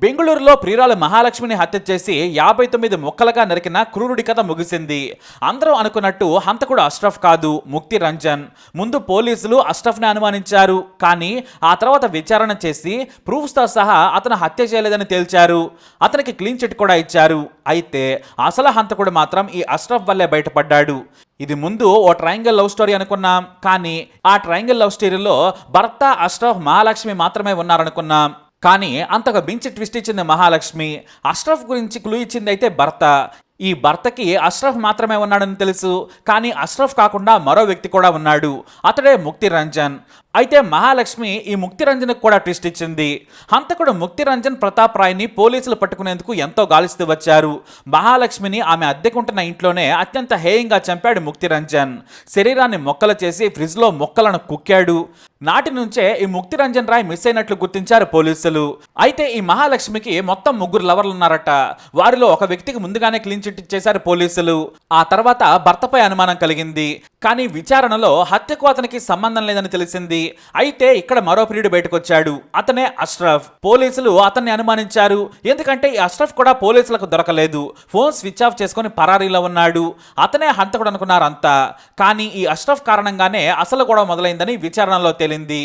బెంగళూరులో ప్రియురాలు మహాలక్ష్మిని హత్య చేసి 59 ముక్కలుగా నరికిన క్రూరుడి కథ ముగిసింది. అందరూ అనుకున్నట్టు హంతకుడు అష్రఫ్ కాదు, ముక్తి రంజన్. ముందు పోలీసులు అష్రఫ్ని అనుమానించారు, కానీ ఆ తర్వాత విచారణ చేసి ప్రూఫ్స్తో సహా అతను హత్య చేయలేదని తేల్చారు. అతనికి క్లీన్ చిట్ కూడా ఇచ్చారు. అయితే అసలు హంతకుడు మాత్రం ఈ అష్రఫ్ వల్లే బయటపడ్డాడు. ఇది ముందు ఓ ట్రయాంగిల్ లవ్ స్టోరీ అనుకున్నాం, కానీ ఆ ట్రయాంగిల్ లవ్ స్టోరీలో భర్త అష్రఫ్ మహాలక్ష్మి మాత్రమే ఉన్నారనుకున్నాం. కానీ అంతగా బించి ట్విస్ట్ ఇచ్చింది మహాలక్ష్మి. అష్రఫ్ గురించి క్లూ ఇచ్చింది అయితే భర్త. ఈ భర్తకి అష్రఫ్ మాత్రమే ఉన్నాడని తెలుసు, కానీ అష్రఫ్ కాకుండా మరో వ్యక్తి కూడా ఉన్నాడు. అతడే ముక్తి రంజన్. అయితే మహాలక్ష్మి ఈ ముక్తి రంజన్కి కూడా ట్విస్ట్ ఇచ్చింది. హంతకుడు ముక్తి రంజన్ ప్రతాప్ రాయ్ని పోలీసులు పట్టుకునేందుకు ఎంతో గాలిస్తూ వచ్చారు. మహాలక్ష్మిని ఆమె అద్దెకుంటున్న ఇంట్లోనే అత్యంత హేయంగా చంపాడు ముక్తి రంజన్. శరీరాన్ని మొక్కలు చేసి ఫ్రిడ్జ్లో మొక్కలను కుక్కాడు. నాటి నుంచే ఈ ముక్తి రంజన్ రాయ్ మిస్ అయినట్లు గుర్తించారు పోలీసులు. అయితే ఈ మహాలక్ష్మికి మొత్తం 3 లవర్లు ఉన్నారట. వారిలో ఒక వ్యక్తికి ముందుగానే క్లీన్ చిట్ ఇచ్చేశారు పోలీసులు. ఆ తర్వాత భర్తపై అనుమానం కలిగింది, కానీ విచారణలో హత్యకు అతనికి సంబంధం లేదని తెలిసింది. అయితే ఇక్కడ మరో ప్రియుడు బయటకు వచ్చాడు. అతనే అష్రఫ్. పోలీసులు అతన్ని అనుమానించారు, ఎందుకంటే ఈ అష్రఫ్ కూడా పోలీసులకు దొరకలేదు. ఫోన్ స్విచ్ ఆఫ్ చేసుకుని పరారీలో ఉన్నాడు. అతనే హంతకుడు అనుకున్నారంతా. కానీ ఈ అష్రఫ్ కారణంగానే అసలు గొడవ మొదలైందని విచారణలో తేలింది.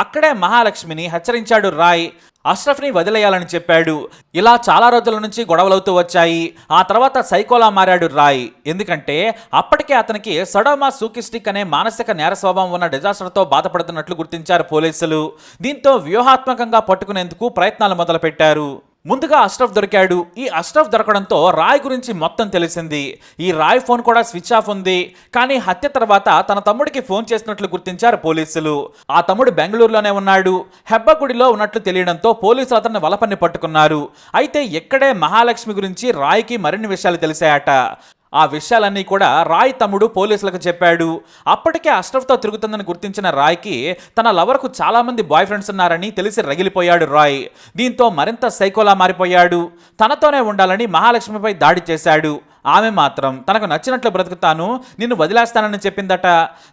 అక్కడే మహాలక్ష్మిని హెచ్చరించాడు రాయ్. అష్రఫ్ని వదిలేయాలని చెప్పాడు. ఇలా చాలా రోజుల నుంచి గొడవలవుతూ వచ్చాయి. ఆ తర్వాత సైకోలా మారాడు రాయ్. ఎందుకంటే అప్పటికే అతనికి సడోమా సూకిస్టిక్ అనే మానసిక నేర స్వభావం ఉన్న డిజాస్టర్తో బాధపడుతున్నట్లు గుర్తించారు పోలీసులు. దీంతో వ్యూహాత్మకంగా పట్టుకునేందుకు ప్రయత్నాలు మొదలుపెట్టారు. ముందుగా అష్రఫ్ దొరికాడు. ఈ అష్రఫ్ దొరకడంతో రాయ్ గురించి మొత్తం తెలిసింది. ఈ రాయ్ ఫోన్ కూడా స్విచ్ ఆఫ్ ఉంది, కానీ హత్య తర్వాత తన తమ్ముడికి ఫోన్ చేసినట్లు గుర్తించారు పోలీసులు. ఆ తమ్ముడు బెంగళూరులోనే ఉన్నాడు. హెబ్బగుడిలో ఉన్నట్లు తెలియడంతో పోలీసులు అతన్ని వలపన్ని పట్టుకున్నారు. అయితే ఇక్కడే మహాలక్ష్మి గురించి రాయ్కి మరిన్ని విషయాలు తెలిసాయట. ఆ విషయాలన్నీ కూడా రాయ్ తమ్ముడు పోలీసులకు చెప్పాడు. అప్పటికే అష్రఫ్తో తిరుగుతుందని గుర్తించిన రాయ్కి తన లవర్కు చాలామంది బాయ్ ఫ్రెండ్స్ ఉన్నారని తెలిసి రగిలిపోయాడు రాయ్. దీంతో మరింత సైకోలా మారిపోయాడు. తనతోనే ఉండాలని మహాలక్ష్మిపై దాడి చేశాడు. ఆమె మాత్రం తనకు నచ్చినట్లు బ్రతుకుతాను, నిన్ను వదిలేస్తానని చెప్పిందట.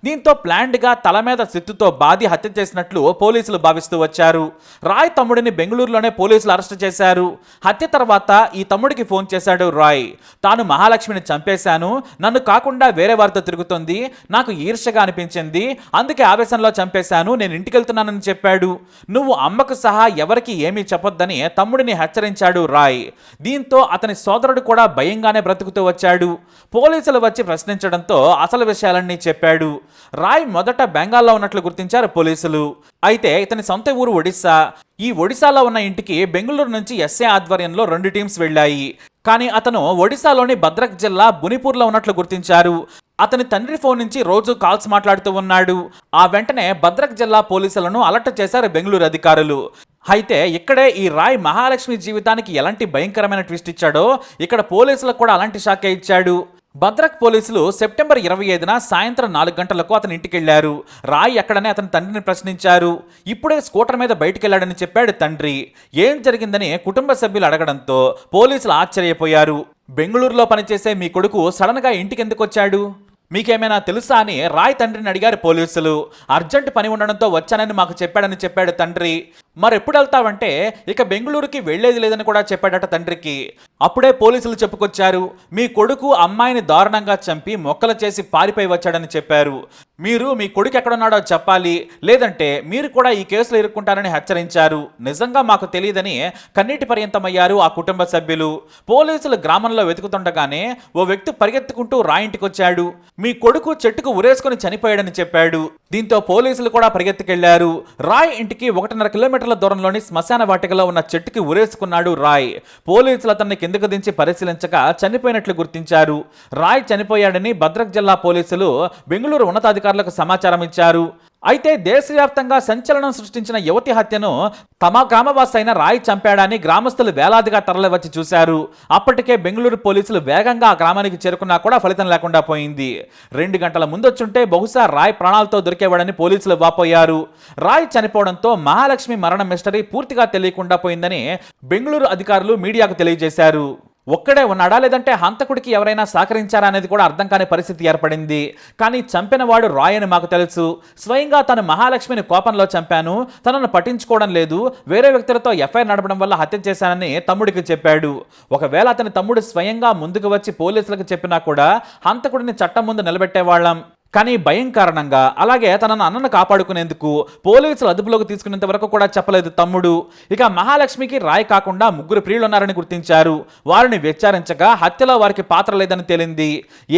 దీంతో ప్లాండ్గా తల మీద సిత్తుతో బాధి హత్య చేసినట్లు పోలీసులు భావిస్తూ వచ్చారు. రాయ్ తమ్ముడిని బెంగళూరులోనే పోలీసులు అరెస్ట్ చేశారు. హత్య తర్వాత ఈ తమ్ముడికి ఫోన్ చేశాడు రాయ్. తాను మహాలక్ష్మిని చంపేశాను, నన్ను కాకుండా వేరే వారితో తిరుగుతుంది, నాకు ఈర్ష్యగా అనిపించింది, అందుకే ఆవేశంలో చంపేశాను, నేను ఇంటికి వెళ్తున్నానని చెప్పాడు. నువ్వు అమ్మకు సహా ఎవరికి ఏమీ చెప్పొద్దని తమ్ముడిని హెచ్చరించాడు రాయ్. దీంతో అతని సోదరుడు కూడా భయంగానే బ్రతుకుతూ వచ్చాడు. పోలీసులు వచ్చి ప్రశ్నించడంతో అసలు విషయాలన్నీ చెప్పాడు. రాయ్ మొదట బెంగాల్లో ఉన్నట్లు గుర్తించారు పోలీసులు. అయితే ఇతని సొంత ఊరు ఒడిశా. ఈ ఒడిశాలో ఉన్న ఇంటికి బెంగళూరు నుంచి ఎస్ఏ ఆధ్వర్యంలో 2 టీమ్స్ వెళ్ళాయి. కానీ అతను ఒడిశాలోని భద్రక్ జిల్లా బునిపూర్లో ఉన్నట్లు గుర్తించారు. అతని తండ్రి ఫోన్ నుంచి రోజు కాల్స్ మాట్లాడుతూ ఉన్నాడు. ఆ వెంటనే భద్రక్ జిల్లా పోలీసులను అలర్ట్ చేశారు బెంగళూరు అధికారులు. అయితే ఇక్కడే ఈ రాయ్ మహాలక్ష్మి జీవితానికి ఎలాంటి భయంకరమైన ట్విస్ట్ ఇచ్చాడో ఇక్కడ పోలీసులకు కూడా అలాంటి షాకే ఇచ్చాడు. భద్రక్ పోలీసులు సెప్టెంబర్ 25న సాయంత్రం 4 గంటలకు అతని ఇంటికి వెళ్లారు. రాయ్ ఎక్కడనే అతని తండ్రిని ప్రశ్నించారు. ఇప్పుడే స్కూటర్ మీద బయటికి వెళ్లాడని చెప్పాడు తండ్రి. ఏం జరిగిందని కుటుంబ సభ్యులు అడగడంతో పోలీసులు ఆశ్చర్యపోయారు. బెంగళూరులో పనిచేసే మీ కొడుకు సడన్గా ఇంటికి ఎందుకు వచ్చాడు, మీకేమైనా తెలుసా అని రాయ్ తండ్రిని అడిగారు పోలీసులు. అర్జెంట్ పని ఉండడంతో వచ్చానని మాకు చెప్పాడని చెప్పాడు తండ్రి. మరెప్పుడు వెళ్తావంటే ఇక బెంగళూరుకి వెళ్లేది లేదని కూడా చెప్పాడట తండ్రికి. అప్పుడే పోలీసులు చెప్పుకొచ్చారు, మీ కొడుకు అమ్మాయిని దారుణంగా చంపి మొక్కలు చేసి పారిపోయి వచ్చాడని చెప్పారు. మీరు మీ కొడుకు ఎక్కడున్నాడో చెప్పాలి, లేదంటే మీరు కూడా ఈ కేసులో ఇరుక్కుంటారని హెచ్చరించారు. నిజంగా మాకు తెలియదని కన్నీటి పర్యంతమయ్యారు ఆ కుటుంబ సభ్యులు. పోలీసులు గ్రామంలో వెతుకుతుండగానే ఓ వ్యక్తి పరిగెత్తుకుంటూ రాయ్ ఇంటికి వచ్చాడు. మీ కొడుకు చెట్టుకు ఉరేసుకుని చనిపోయాడని చెప్పాడు. దీంతో పోలీసులు కూడా పరిగెత్తుకెళ్లారు. రాయ్ ఇంటికి 1.5 కిలోమీటర్ల దూరంలోని శ్మశాన వాటికలో ఉన్న చెట్టుకి ఉరేసుకున్నాడు రాయ్. పోలీసులు అతన్ని కిందకు దించి పరిశీలించగా చనిపోయినట్లు గుర్తించారు. రాయ్ చనిపోయాడని భద్రక్ జిల్లా పోలీసులు బెంగళూరు ఉన్నతాధికారులకు సమాచారం ఇచ్చారు. అయితే దేశవ్యాప్తంగా సంచలనం సృష్టించిన యువతి హత్యను తమ గ్రామవాసి అయిన రాయ్ చంపాడని గ్రామస్తులు వేలాదిగా తరలివచ్చి చూశారు. అప్పటికే బెంగళూరు పోలీసులు వేగంగా ఆ గ్రామానికి చేరుకున్నా కూడా ఫలితం లేకుండా పోయింది. 2 గంటల ముందొచ్చుంటే బహుశా రాయ్ ప్రాణాలతో దొరికేవాడని పోలీసులు వాపోయారు. రాయ్ చనిపోవడంతో మహాలక్ష్మి మరణ మిస్టరీ పూర్తిగా తెలియకుండా పోయిందని బెంగళూరు అధికారులు మీడియాకు తెలియజేశారు. ఒక్కడే ఉన్నాడా లేదంటే హంతకుడికి ఎవరైనా సహకరించారా అనేది కూడా అర్థం కాని పరిస్థితి ఏర్పడింది. కానీ చంపిన వాడు రాయ్ అని మాకు తెలుసు. స్వయంగా తను మహాలక్ష్మిని కోపంలో చంపాను, తనను పట్టించుకోవడం లేదు, వేరే వ్యక్తులతో ఎఫ్ఐఆర్ నడపడం వల్ల హత్య చేశానని తమ్ముడికి చెప్పాడు. ఒకవేళ అతని తమ్ముడు స్వయంగా ముందుకు వచ్చి పోలీసులకు చెప్పినా కూడా హంతకుడిని చట్టం ముందు నిలబెట్టేవాళ్ళం. కానీ భయం కారణంగా, అలాగే తనను అన్నను కాపాడుకునేందుకు పోలీసులు అదుపులోకి తీసుకునేంత వరకు కూడా చెప్పలేదు తమ్ముడు. ఇక మహాలక్ష్మికి రాయ్ కాకుండా 3 ప్రియులున్నారని గుర్తించారు. వారిని విచారించగా హత్యలో వారికి పాత్ర లేదని తేలింది.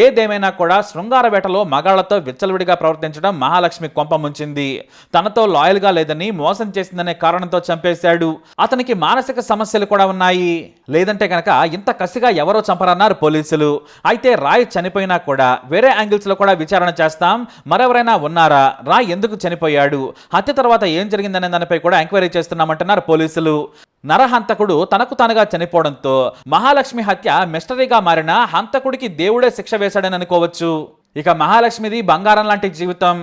ఏదేమైనా కూడా శృంగార వేటలో మగాళ్లతో విచ్చలవిడిగా ప్రవర్తించడం మహాలక్ష్మి కొంప ముంచింది. తనతో లాయల్గా లేదని, మోసం చేసిందనే కారణంతో చంపేశాడు. అతనికి మానసిక సమస్యలు కూడా ఉన్నాయి. లేదంటే కనుక ఇంత కసిగా ఎవరో చంపరన్నారు పోలీసులు. అయితే రాయ్ చనిపోయినా కూడా వేరే యాంగిల్స్ లో కూడా విచారణ చేస్తాం, మరెవరైనా ఉన్నారా, రాయ్ ఎందుకు చనిపోయాడు, హత్య తర్వాత ఏం జరిగిందనే దానిపై కూడా ఎంక్వైరీ చేస్తున్నామంటున్నారు పోలీసులు. నరహంతకుడు తనకు తానుగా చనిపోవడంతో మహాలక్ష్మి హత్య మిస్టరీగా మారిన హంతకుడికి దేవుడే శిక్ష వేశాడని అనుకోవచ్చు. ఇక మహాలక్ష్మిది బంగారం లాంటి జీవితం.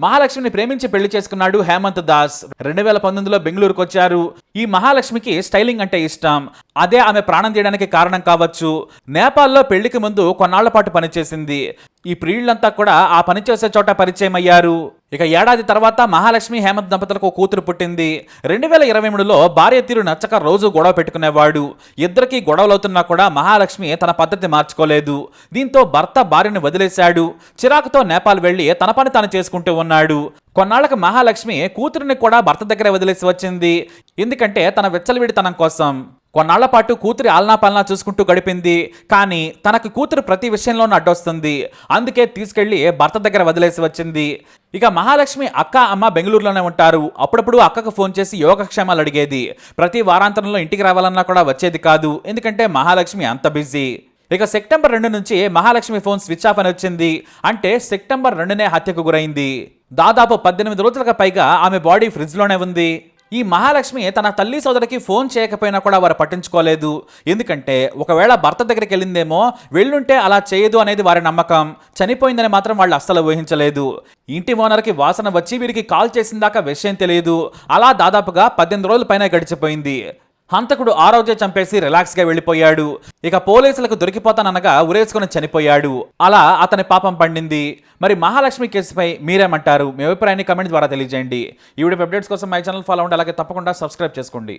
మహాలక్ష్మిని ప్రేమించి పెళ్లి చేసుకున్నాడు హేమంత్ దాస్. 2019లో బెంగళూరుకు వచ్చారు. ఈ మహాలక్ష్మికి స్టైలింగ్ అంటే ఇష్టం. అదే ఆమె ప్రాణం తీయడానికి కారణం కావచ్చు. నేపాల్లో పెళ్లికి ముందు కొన్నాళ్ల పాటు పనిచేసింది. ఈ ప్రియులంతా కూడా ఆ పని చేసే చోట పరిచయం అయ్యారు. ఇక ఏడాది తర్వాత మహాలక్ష్మి హేమంత్ దంపతులకు కూతురు పుట్టింది. 2023లో భార్య తీరు నచ్చక రోజు గొడవ పెట్టుకునేవాడు. ఇద్దరికి గొడవలవుతున్నా కూడా మహాలక్ష్మి తన పద్ధతి మార్చుకోలేదు. దీంతో భర్త భార్యను వదిలేశాడు. చిరాకుతో నేపాల్ వెళ్లి తన పని తాను చేసుకుంటూ ఉన్నాడు. కొన్నాళ్లకు మహాలక్ష్మి కూతురిని కూడా భర్త దగ్గర వదిలేసి వచ్చింది. ఎందుకంటే తన విచ్చలవిడితనం కోసం. కొన్నాళ్ల పాటు కూతురి ఆలనా పాలనా చూసుకుంటూ గడిపింది. కానీ తనకు కూతురు ప్రతి విషయంలోనూ అడ్డొస్తుంది. అందుకే తీసుకెళ్లి భర్త దగ్గర వదిలేసి వచ్చింది. ఇక మహాలక్ష్మి అక్క అమ్మ బెంగళూరులోనే ఉంటారు. అప్పుడప్పుడు అక్కకు ఫోన్ చేసి యోగక్షేమాలు అడిగేది. ప్రతి వారాంతరంలో ఇంటికి రావాలన్నా కూడా వచ్చేది కాదు. ఎందుకంటే మహాలక్ష్మి అంత బిజీ. ఇక సెప్టెంబర్ 2 నుంచి మహాలక్ష్మి ఫోన్ స్విచ్ ఆఫ్ అని వచ్చింది. అంటే సెప్టెంబర్ 2నే హత్యకు గురైంది. దాదాపు 18 రోజులకు పైగా ఆమె బాడీ ఫ్రిడ్జ్లోనే ఉంది. ఈ మహాలక్ష్మి తన తల్లి సోదరికి ఫోన్ చేయకపోయినా కూడా వారు పట్టించుకోలేదు. ఎందుకంటే ఒకవేళ భర్త దగ్గరికి వెళ్ళిందేమో, వెళ్ళుంటే అలా చేయదు అనేది వారి నమ్మకం. చనిపోయిందని మాత్రం వాళ్ళు అస్సలు ఊహించలేదు. ఇంటి ఓనర్కి వాసన వచ్చి వీరికి కాల్ చేసిందాకా విషయం తెలియదు. అలా దాదాపుగా 18 రోజుల పైన గడిచిపోయింది. హంతకుడు ఆ రోజే చంపేసి రిలాక్స్గా వెళ్ళిపోయాడు. ఇక పోలీసులకు దొరికిపోతాననగా ఉరేసుకొని చనిపోయాడు. అలా అతని పాపం పండింది. మరి మహాలక్ష్మి కేసుపై మీరేమంటారు? మీ అభిప్రాయాన్ని కమెంట్ ద్వారా తెలియజేయండి. ఈ వీడియో అప్డేట్స్ కోసం మై ఛానల్ ఫాలో అవ్వండి. అలాగే తప్పకుండా సబ్స్క్రైబ్ చేసుకోండి.